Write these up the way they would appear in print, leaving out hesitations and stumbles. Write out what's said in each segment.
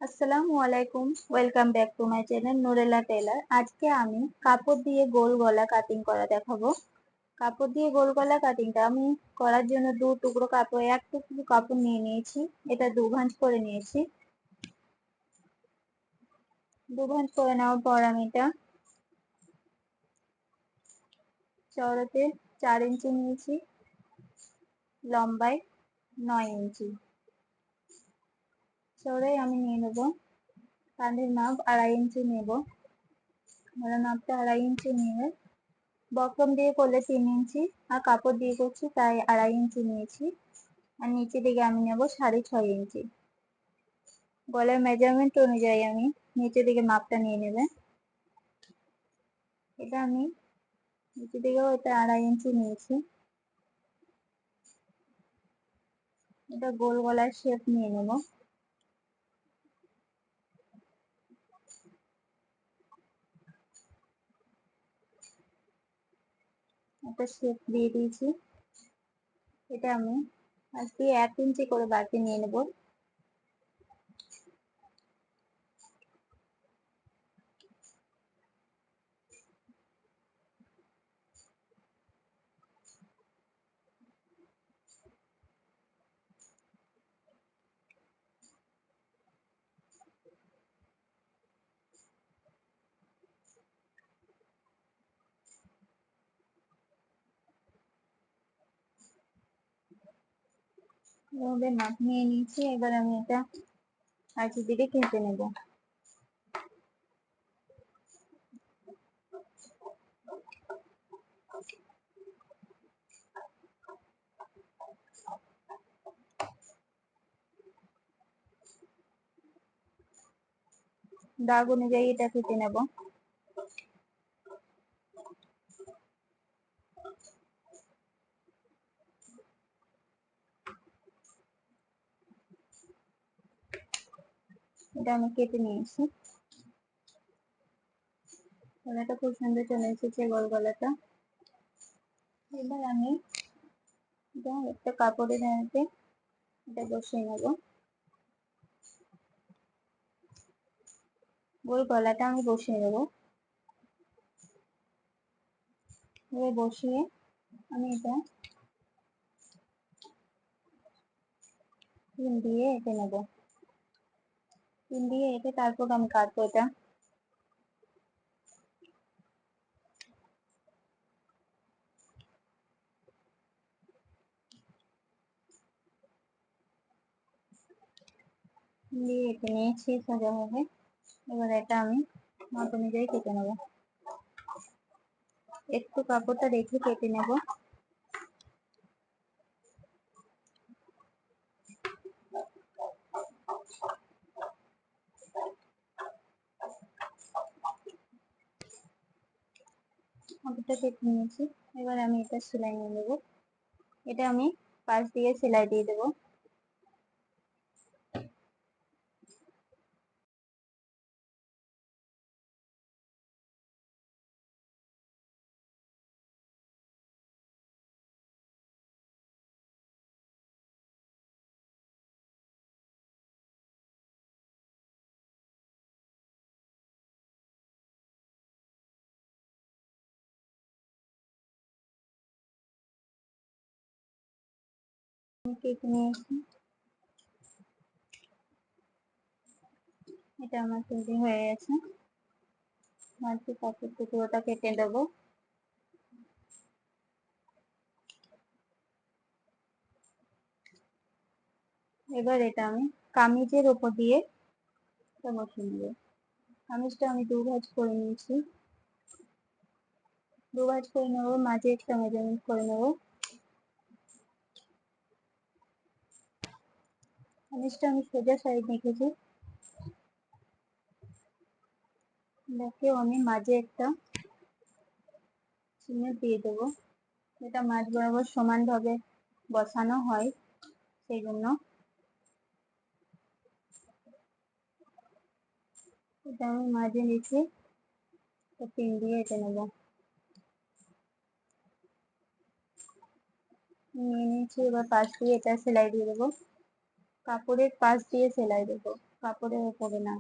আসসালামু আলাইকুম, welcome back to my channel Nurela Tailor. আজকে আমি কাপড় দিয়ে গোল গলা কাটিং করা দেখাবো। কাপড় দিয়ে গোল গলা কাটিংটা আমি করার জন্য দু টুকরো কাপড়, এক টুকরো কাপড় নিয়ে নিয়েছি। এটা দু ভাঁজ করে নিয়েছি। দু ভাঁজ করে নেওয়ার পর আমি এটা চওড়াতে 4 ইঞ্চি নিয়েছি, লম্বায় 9 ইঞ্চি। চওড়ায় আমি নিয়ে নেবো। কাঁধের মাপ 2.5 ইঞ্চি নেব। মাপটা 2.5 ইঞ্চি নিয়ে বক্রম দিয়ে করলে 3 ইঞ্চি, আর কাপড় দিয়ে করছি তাই 2.5 ইঞ্চি নিয়েছি। আর নিচে দিকে আমি নেব 6.5 ইঞ্চি। গলার মেজারমেন্ট অনুযায়ী আমি নিচে দিকে মাপটা নিয়ে নেবে। এটা আমি নিচে দিকেও এটা 2.5 ইঞ্চি নিয়েছি। এটা গোল গলার শেপ নিয়ে নেব। একটা শেপ দিয়ে দিয়েছি। এটা আমি আজকে 1 ইঞ্চি করে বাড়তি নিয়ে নেব। এভাবে মাপ নিয়ে নিয়েছি। এবার আমি এটা আঁচি দিকে কেটে নেব। দাগ অনুযায়ী এটা কেটে নেব। এটা আমি কেটে নিয়েছি। গলাটা খুব সুন্দর চলে এসেছে, গোল গলাটা। এবার আমি এটা একটা কাপড়ের মধ্যে এটা বসিয়ে নেব। গোল গলাটা আমি বসিয়ে নেব। এবার বসিয়ে আমি এটা পিন দিয়ে এঁকে নেব। পিন দিয়ে এঁকে তারপর আমি কাটবো এটা। দিয়ে এঁকে নিয়েছি সোজাভাবে। এবার এটা আমি মাপ অনুযায়ী কেটে নেব। একটু কাপড়টা রেখে কেটে নেব। কাপড়টা কেটে নিয়েছি। এবার আমি এটা সেলাই নিয়ে নেবো। এটা আমি পাশ দিয়ে সেলাই দিয়ে দেবো। কেটে নিয়েছি। এটা আমার তৈরি হয়ে গেছে। বাকি কাপড় টুকরোটা কেটে দেবো। এবার এটা আমি কামিজের উপর দিয়ে এটা বসিয়ে নেবো। কামিজটা আমি দু ভাঁজ করে নিয়েছি। দু ভাঁজ করে নেবো, মাঝে একটা মেজারমেন্ট করে নেবো। কামিজটা আমি সোজা সাইড রেখেছি। দেখে আমি মাঝে একটা চিহ্ন দিয়ে দেবো। এটা মাঝ বরাবর সমান ভাবে বসানো হয়, সেই জন্য এটা আমি মাঝে রেখে পিন দিয়ে এঁটে নেবো। নিয়ে নিয়েছি। এবার পাশ দিয়ে এটা সেলাই দিয়ে দেবো। কাপড়ের পাশ দিয়ে সেলাই দেবো। কাপড়ের উপরে না।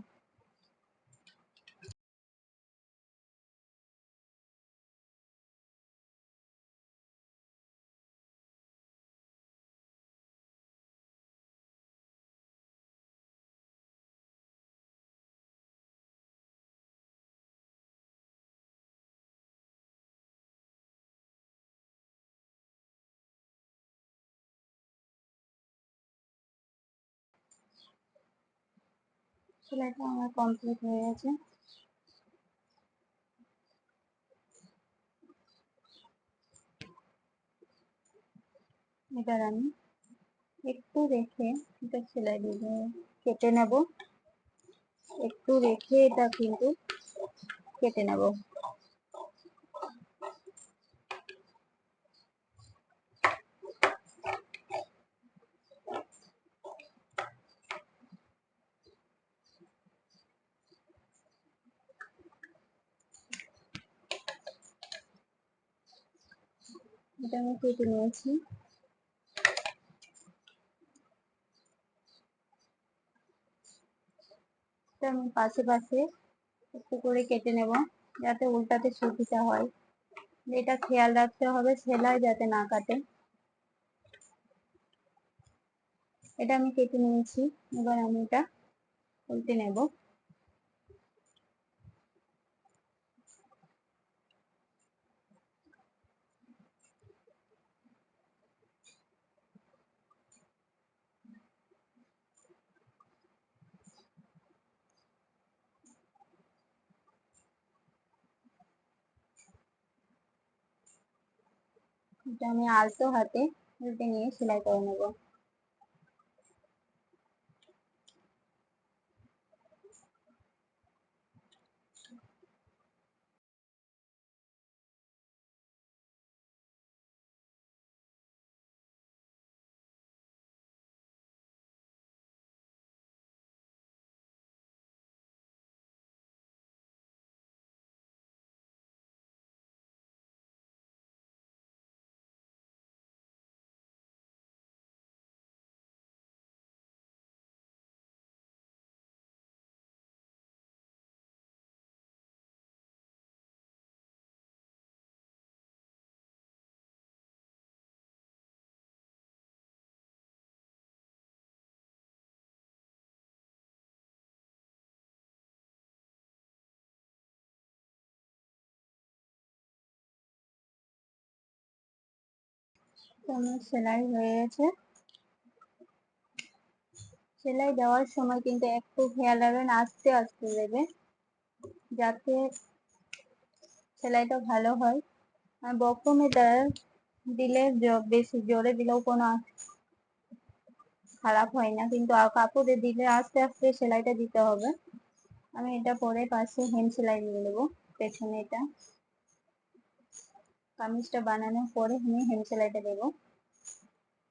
সেলাইটা আমার কমপ্লিট হয়ে গেছে। এবার আমি একটু রেখে এটা সেলাই দিয়ে কেটে নেব। একটু রেখে এটা কিন্তু কেটে নেব। এটা আমি কেটে নিয়েছি। এটা আমি পাশে পাশে একটু করে কেটে নেব, যাতে উল্টাতে সুবিধা হয়। এটা খেয়াল রাখতে হবে সেলাই যাতে না কাটে। এটা আমি কেটে নিয়েছি। এবার আমি এটা উল্টে নেব। এটা আমি আলতো হাতে উল্টে নিয়ে সেলাই করে নেব। তো আমার সেলাই হয়ে গেছে। সেলাই দেওয়ার সময় কিন্তু একটু খেয়াল রাখবেন, আস্তে আস্তে দেবে যাতে সেলাইটা ভালো হয়। আর বক্রমে দিলে বেশি জোরে দিলেও কোনো খারাপ হয় না, কিন্তু কাপড়ে দিলে আস্তে আস্তে সেলাইটা দিতে হবে। আমি এটা পরে পাশে হেম সেলাই দিয়ে দেবো। পেছনে এটা কামিজটা বানানোর পরে আমি হেম সেলাইটা দেবো।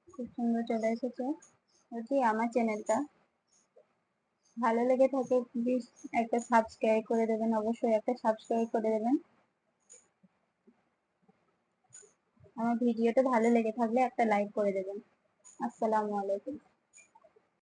খুব সুন্দর চলে এসেছে। যদি আমার চ্যানেলটা ভালো লেগে থাকে প্লিজ একটা সাবস্ক্রাইব করে দেবেন, অবশ্যই একটা সাবস্ক্রাইব করে দেবেন। আমার ভিডিওটা ভালো লেগে থাকলে একটা লাইক করে দেবেন। আসসালামু আলাইকুম।